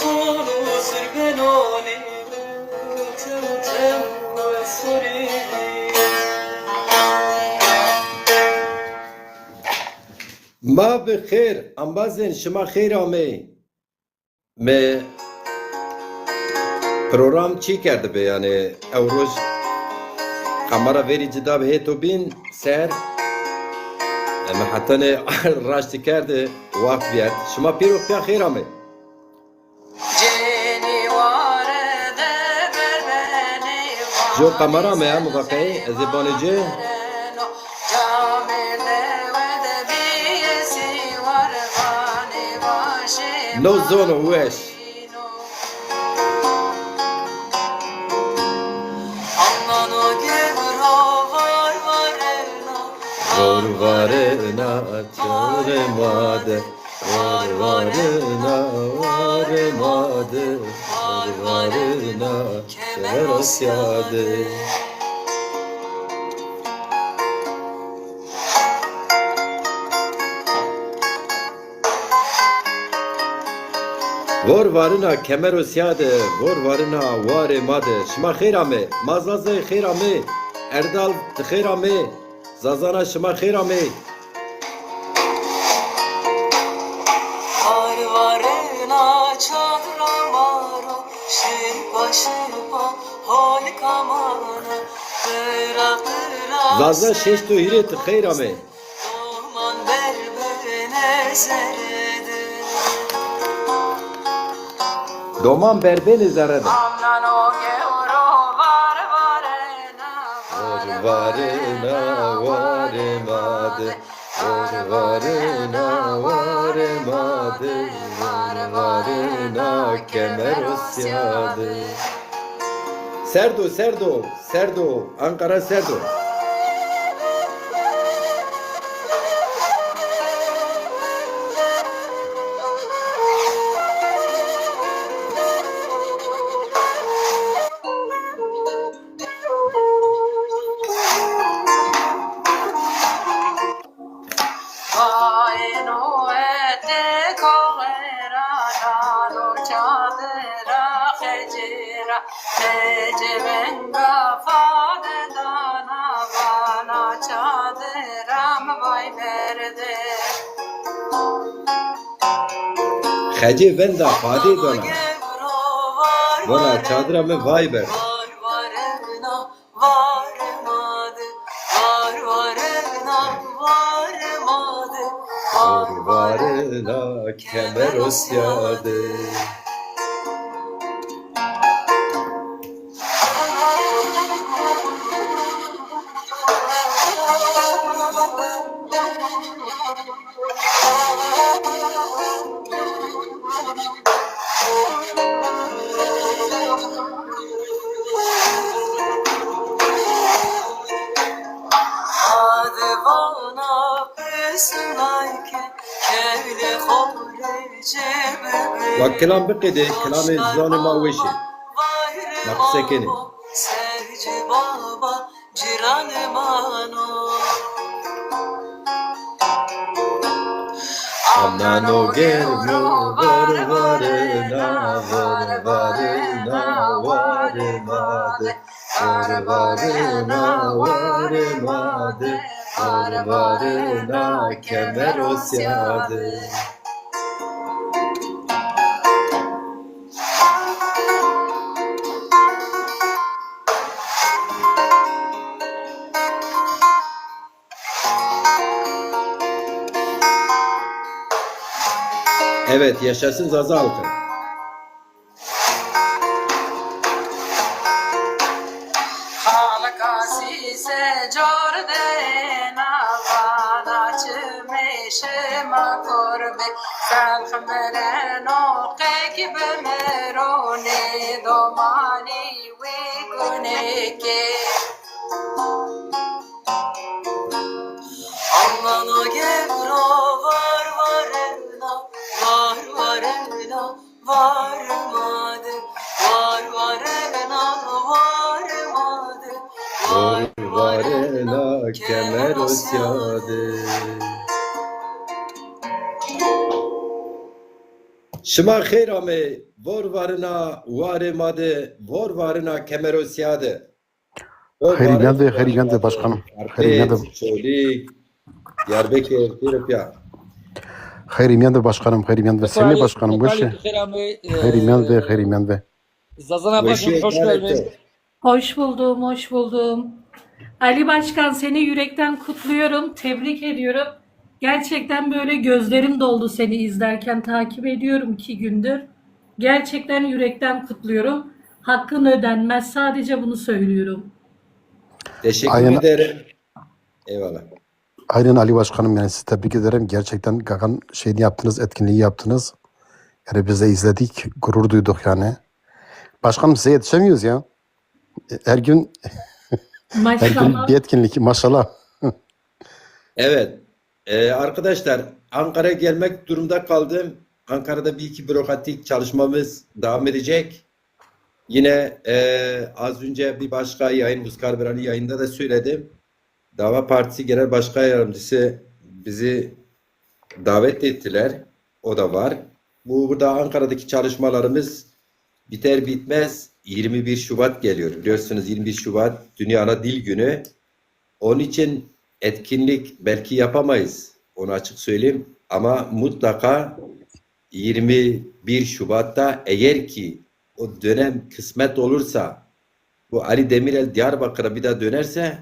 solo servenone tempo e sorridi ما بخیر انبازن شما خیر آمی me program çi kerdi be yani evroş kamera verici da be to bin ser ama hatta ne raştı kerdi vakt biyat şuma piro pya خیر آمی جو kamera me am vakay ezbanıcı no zone wesh var varına çaremadı var varına varemadı var varına kerosyadı var varına kemerosyadı var varına varemadı şma خیر آمی mazazı خیر آمی erdal خیر آمی zazana şma خیر آمی varvarına çadramara şırpa şırpa hol kamana kıra kıra zaza şeş tu hiret خیر آمی Aman berbene zerede doman berbeni zarada Amnan o gevro varvarına varvarına varemadı var varına varemadı var varına kemerosyadı Serdo Serdo Serdo Ankara Serdo Vaino ete kogera dalo chadera khejera khejvenga fade dana vana chadera mvay verde Kheci venda fadi dona Vona çadıra me vay ber varvarına varmadı varvarına varmadı var varına kemerosyadı Advana pesunayke kevle khore cebe Bak kelam bikide kelam zani ma weşi Naksekeni Serci baba ciran mano Amnan o gerno var varına var varına varemadı var varına varemadı var varına kemerosyadı Evet yaşasın Zaza halkı. Halkasi se jorde na vana çmeşe ma korbe sen khmere no ki bemerone domani we guneke Allah'ına gevro varvarına varmadı varvarına varmadı Var varına kemerosyadı Şıma khêr amê, vor varına varêmadı, vor varına kemerosyadı. Vor Hayri Mende başkanım. Hayri Mende, Arpêt, Çolik, Diyarbakır, Tirapya. Hayri Mende başkanım. Hayri Mende. Semih başkanım. Bu işi. Hayri Mende. Zazan Bu ablacığım işi hoş iptal geldin. etti. Hoş buldum, hoş buldum. Ali Başkan seni yürekten kutluyorum, tebrik ediyorum. Gerçekten böyle gözlerim doldu seni izlerken takip ediyorum 2 gündür. Gerçekten yürekten kutluyorum. Hakkın ödenmez, sadece bunu söylüyorum. Teşekkür Aynen. ederim. Eyvallah. Aynen Ali başkanım, yani sizi tebrik ederim. Gerçekten Gagan şeyini yaptınız, etkinliği yaptınız. Yani biz de izledik, gurur duyduk yani. Başkanım size yetişemiyoruz ya. Her gün Maşallah. bir etkinlik maşallah. Evet. Arkadaşlar Ankara'ya gelmek durumda kaldım. Ankara'da bir iki bürokratik çalışmamız devam edecek. Yine az önce bir başka yayın, Muskar Berani yayında da söyledim. Dava Partisi Genel Başkan Yardımcısı bizi davet ettiler. O da var. Burada Ankara'daki çalışmalarımız biter bitmez 21 Şubat geliyor. Biliyorsunuz 21 Şubat Dünya Ana Dil Günü. Onun için etkinlik belki yapamayız. Onu açık söyleyeyim. Ama mutlaka 21 Şubat'ta eğer ki o dönem kısmet olursa bu Ali Demirel Diyarbakır'a bir daha dönerse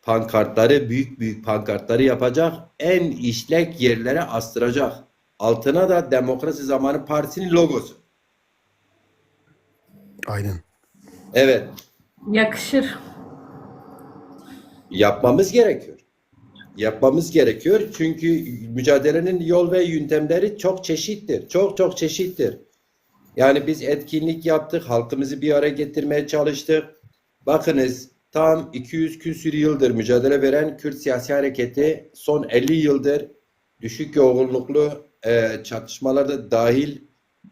pankartları, büyük büyük pankartları yapacak. En işlek yerlere astıracak. Altına da Demokrasi Zamanı Partisi'nin logosu. Aynen. Evet. Yakışır. Yapmamız gerekiyor. Yapmamız gerekiyor. Çünkü mücadelenin yol ve yöntemleri çok çeşittir. Çok çok çeşittir. Yani biz etkinlik yaptık. Halkımızı bir araya getirmeye çalıştık. Bakınız tam 200 küsür yıldır mücadele veren Kürt siyasi hareketi son 50 yıldır düşük yoğunluklu çatışmalarda dahil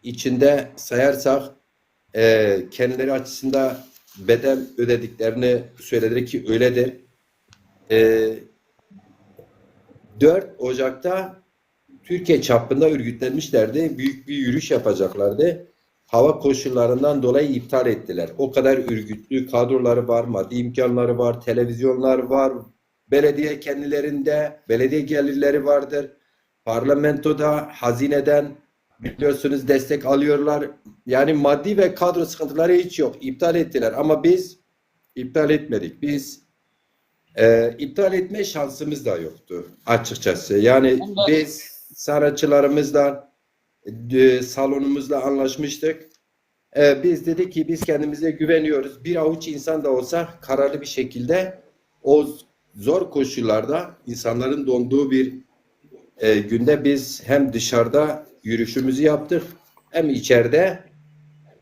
içinde sayarsak kendileri açısından bedel ödediklerini söylediler ki öyledir. 4 Ocak'ta Türkiye çapında örgütlenmişlerdi. Büyük bir yürüyüş yapacaklardı. Hava koşullarından dolayı iptal ettiler. O kadar örgütlü kadroları var, maddi imkanları var, televizyonlar var. Belediye kendilerinde, belediye gelirleri vardır. Parlamentoda, hazineden biliyorsunuz destek alıyorlar. Yani maddi ve kadro sıkıntıları hiç yok. İptal ettiler ama biz iptal etmedik. Biz iptal etme şansımız da yoktu açıkçası. Yani biz sanatçılarımızla salonumuzla anlaşmıştık. Biz dedik ki biz kendimize güveniyoruz. Bir avuç insan da olsa kararlı bir şekilde o zor koşullarda insanların donduğu bir günde biz hem dışarıda yürüyüşümüzü yaptık hem içeride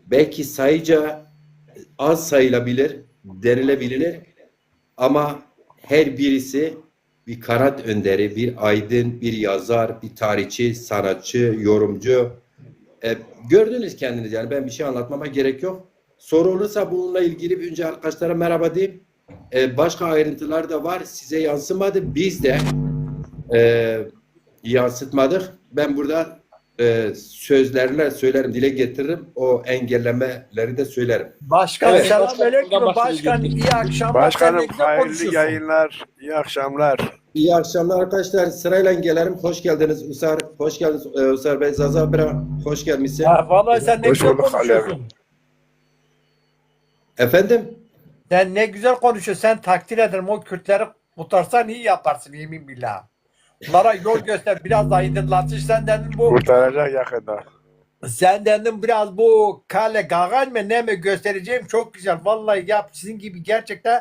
belki sayıca az sayılabilir, denilebilir ama her birisi bir kanat önderi, bir aydın, bir yazar, bir tarihçi, sanatçı, yorumcu. Gördünüz kendiniz yani ben bir şey anlatmama gerek yok. Soru olursa bununla ilgili önce arkadaşlara merhaba diyeyim. Başka ayrıntılar da var. Size yansımadı. Biz de yansıtmadık. Ben burada sözlerle söylerim, dile getiririm. O engellemeleri de söylerim. Başkan Evet. selamünaleyküm. Başkan iyi akşamlar. Başkanım Sen ne güzel hayırlı konuşuyorsun. yayınlar, iyi akşamlar. İyi akşamlar arkadaşlar. Sırayla gelelim. Hoş geldiniz Usar. Hoş geldiniz Usar Bey. Zaza Bera. Hoş gelmişsin. Ha, vallahi sen ne Hoş güzel bulduk konuşuyorsun. Efendim? Sen ne güzel konuşuyorsun. Sen takdir ederim. O Kürtleri kurtarsan iyi yaparsın yemin billah. Bunlara yol göster. Biraz aydınlatış. Sen dedin bu. Kurtaracak yakında. Sen dedin biraz bu kale gagan mı ne mi göstereceğim çok güzel. Vallahi yap sizin gibi gerçekten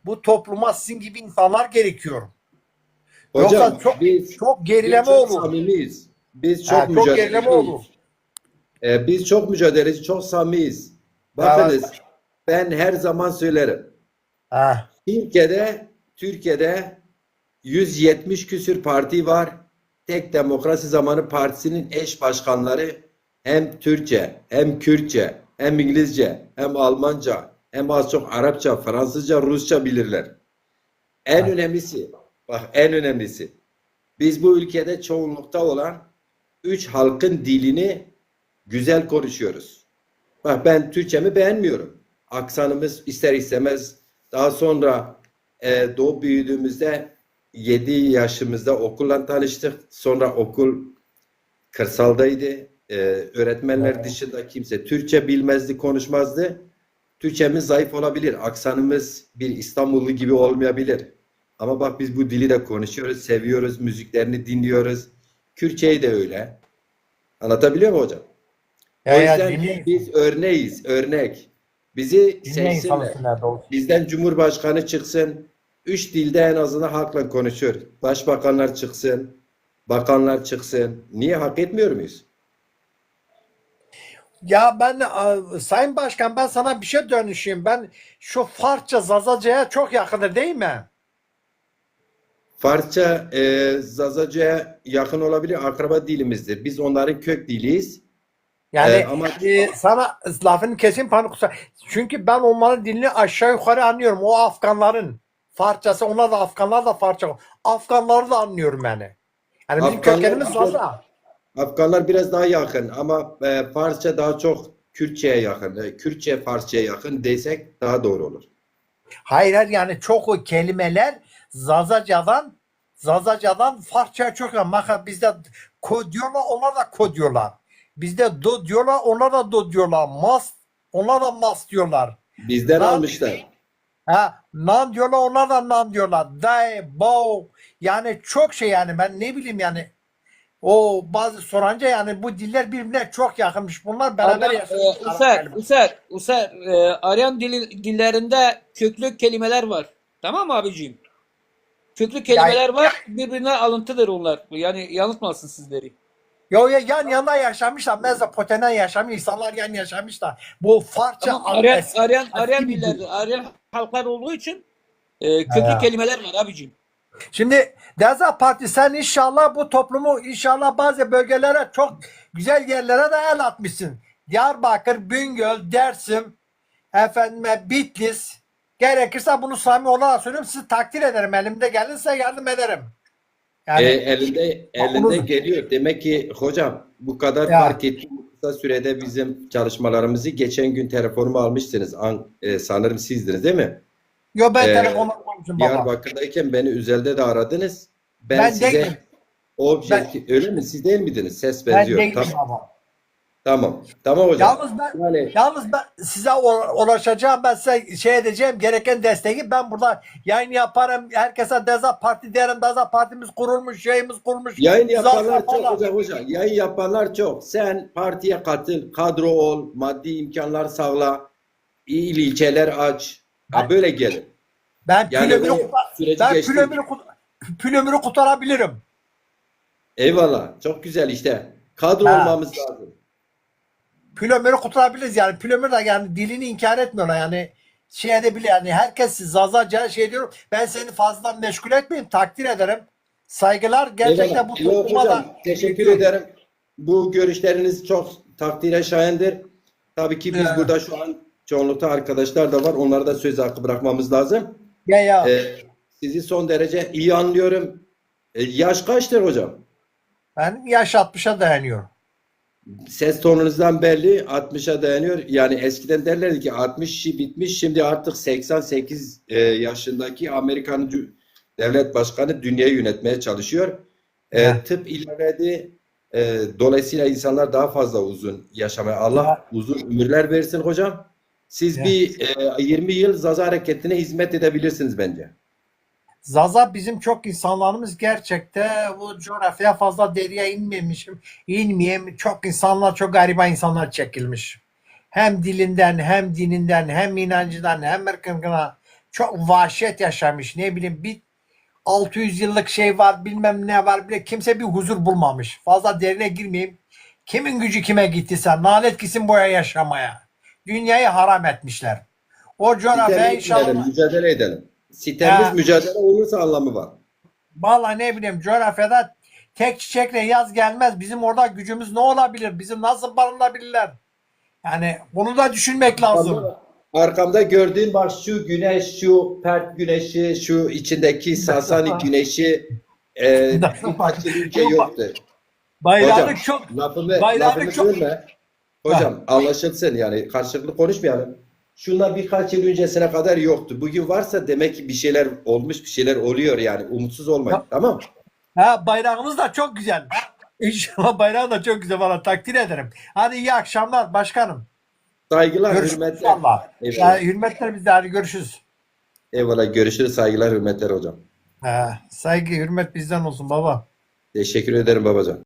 bu topluma sizin gibi insanlar gerekiyor. Hocam Yoksa çok biz gerileme çok olur. samimiyiz. Biz çok Ha, çok gerileme mücadeleciyiz. olur. Biz çok mücadeleci, çok samimiyiz. Bakınız ben her zaman söylerim. Ha. Türkiye'de 170 küsür parti var. Tek Demokrasi Zamanı Partisi'nin eş başkanları hem Türkçe, hem Kürtçe, hem İngilizce, hem Almanca, hem az çok Arapça, Fransızca, Rusça bilirler. En önemlisi, bak en önemlisi, biz bu ülkede çoğunlukta olan 3 halkın dilini güzel konuşuyoruz. Bak ben Türkçemi beğenmiyorum. Aksanımız ister istemez daha sonra doğup büyüdüğümüzde 7 yaşımızda okulla tanıştık. Sonra okul kırsaldaydı. Öğretmenler dışında kimse Türkçe bilmezdi, konuşmazdı. Türkçemiz zayıf olabilir. Aksanımız bir İstanbullu gibi olmayabilir. Ama bak biz bu dili de konuşuyoruz, seviyoruz, müziklerini dinliyoruz. Kürtçeyi de öyle. Anlatabiliyor muyum hocam? O yüzden biz örneğiz, örnek. Bizi seçsinler. Bizden Cumhurbaşkanı çıksın. 3 dilde en azından halkla konuşuyor. Başbakanlar çıksın, bakanlar çıksın. Niye hak etmiyor muyuz? Ya ben Sayın Başkan ben sana bir şey dönüşeyim. Ben şu Farsça Zazaca'ya çok yakındır değil mi? Farsça, Zazaca'ya yakın olabilir. Akraba dilimizdir. Biz onların kök diliyiz. Yani Ama sana lafını keseyim panik. Çünkü ben onların dilini aşağı yukarı anlıyorum. O Afganların Farsçası, onlar da Afganlar da Farsça. Afganları da anlıyorum yani. Yani bizim kökenimiz Zaza. Afganlar biraz daha yakın ama Farsça daha çok Kürtçe'ye yakın. Kürtçe Farsça'ya yakın desek daha doğru olur. Hayır yani çok o kelimeler Zazaca'dan Farsça'ya çok yakın. Bak bizde ko diyorlar, onlar da ko diyorlar. Bizde do diyorlar, onlar da do diyorlar. Mas, onlar da mas diyorlar. Bizden Lan- almışlar. Nan diyorlar, onlar da nan diyorlar. Day, bow. Yani çok şey yani ben ne bileyim yani. O bazı soranca yani bu diller birbirine çok yakınmış. Bunlar beraber yaşamışlar. User, Aryan dillerinde köklü kelimeler var. Tamam mı abiciğim? Köklü kelimeler var. Birbirine alıntıdır onlar. Yani yanıltmasın sizleri. Yo ya yan yana yaşamışlar. Mezopotamya yaşamış. İnsanlar yan yaşamışlar. Bu Farsça Tamam, Aryan bir dil. dillerde, Aryan halklar olduğu için köklü kelimeler var abiciğim. Şimdi Deza Parti sen inşallah bu toplumu inşallah bazı bölgelere çok güzel yerlere de el atmışsın. Diyarbakır, Bingöl, Dersim, efendime Bitlis. Gerekirse bunu samimi olarak söylüyorum. Sizi takdir ederim. Elimde gelirse yardım ederim. Yani Elinde geliyor. Demek ki hocam bu kadar Ya. fark etti. Bu kısa sürede bizim çalışmalarımızı geçen gün telefonumu almışsınız. Sanırım sizdiniz değil mi? yo ben Ee, telefonu almamışım baba. Diyarbakır'dayken beni Üzel'de de aradınız. Ben Ben size değilim. objektif öyle mi? Siz değil miydiniz? Ses Ben benziyor. değilim Tamam. baba. Tamam. Tamam hocam. Yani Yalnız ben size ulaşacağım. Ben size şey edeceğim. Gereken desteği ben burada yayın yaparım. Herkese Deza Parti derim. Deza Partimiz kurulmuş. Şeyimiz kurulmuş. yayın Biz yapanlar falan. çok hocam. Yayın yapanlar çok. Sen partiye katıl, kadro ol, maddi imkanlar sağla, il ilçeler aç. Ha böyle gelin. Ben Yani pülümünü, o süreci ben geçtik. pülümünü kurtarabilirim. Eyvallah. Çok güzel işte. Kadro Ha. olmamız lazım. Plömürü kurtarabiliriz yani. Plömür de yani dilini inkar etmiyorlar yani. Şey edebilir yani. Herkes Zazaca şey diyor. Ben seni fazla meşgul etmeyeyim. Takdir ederim. Saygılar. Gerçekten bu Eyvallah. Yok topluma hocam, da teşekkür ederim. Bu görüşleriniz çok takdire şayandır. Tabii ki biz Evet. burada şu an çoğunlukta arkadaşlar da var. Onlara da söz hakkı bırakmamız lazım. ya. Sizi son derece iyi anlıyorum. Yaş kaçtır hocam? Ben yaş 60'a dayanıyor. Ses tonunuzdan belli 60'a dayanıyor. Yani eskiden derlerdi ki 60 işi bitmiş. Şimdi artık 88 yaşındaki Amerikan devlet başkanı dünyayı yönetmeye çalışıyor. Evet. Tıp ilerledi. Dolayısıyla insanlar daha fazla uzun yaşamaya. Allah uzun ömürler versin hocam. Siz Evet. bir 20 yıl Zaza hareketine hizmet edebilirsiniz bence. Zaza bizim çok insanlarımız gerçekte bu coğrafyaya fazla deriye inmemişim. İnmeyeyim. Çok insanlar, çok gariban insanlar çekilmiş. Hem dilinden, hem dininden, hem inancından, hem ırkından çok vahşet yaşamış. Ne bileyim bir 600 yıllık şey var, bilmem ne var bile kimse bir huzur bulmamış. Fazla derine girmeyeyim. Kimin gücü kime gittiyse lanet gitsin boya yaşamaya. Dünyayı haram etmişler. O coğrafyaya Sitemli inşallah. edelim, mücadele edelim. Sitemimiz Ha. mücadele olursa anlamı var. Vallahi ne bileyim coğrafyada tek çiçekle yaz gelmez. Bizim orada gücümüz ne olabilir? Bizim nasıl barınabilirler? Yani bunu da düşünmek lazım. Arkamda gördüğün bak şu güneş, şu pert güneşi, şu içindeki Sasani güneşi birkaç yıl önce yoktu. Bayrağını Hocam, çok lafımı bayrağını çok- bölme. Hocam anlaşılsın yani karşılıklı konuşmayalım. Şunlar birkaç yıl öncesine kadar yoktu. Bugün varsa demek ki bir şeyler olmuş, bir şeyler oluyor yani. Umutsuz olmayın. Ya- Tamam. Ha, bayrağımız da çok güzel. İnşallah bayrağı da çok güzel, valla takdir ederim. Hadi iyi akşamlar başkanım. Saygılar, Görüşürüz hürmetler. inşallah. Eyvallah. Hürmetler bizde, hadi görüşürüz. Eyvallah. Görüşürüz. Saygılar, hürmetler hocam. Saygı, hürmet bizden olsun baba. Teşekkür ederim babacan.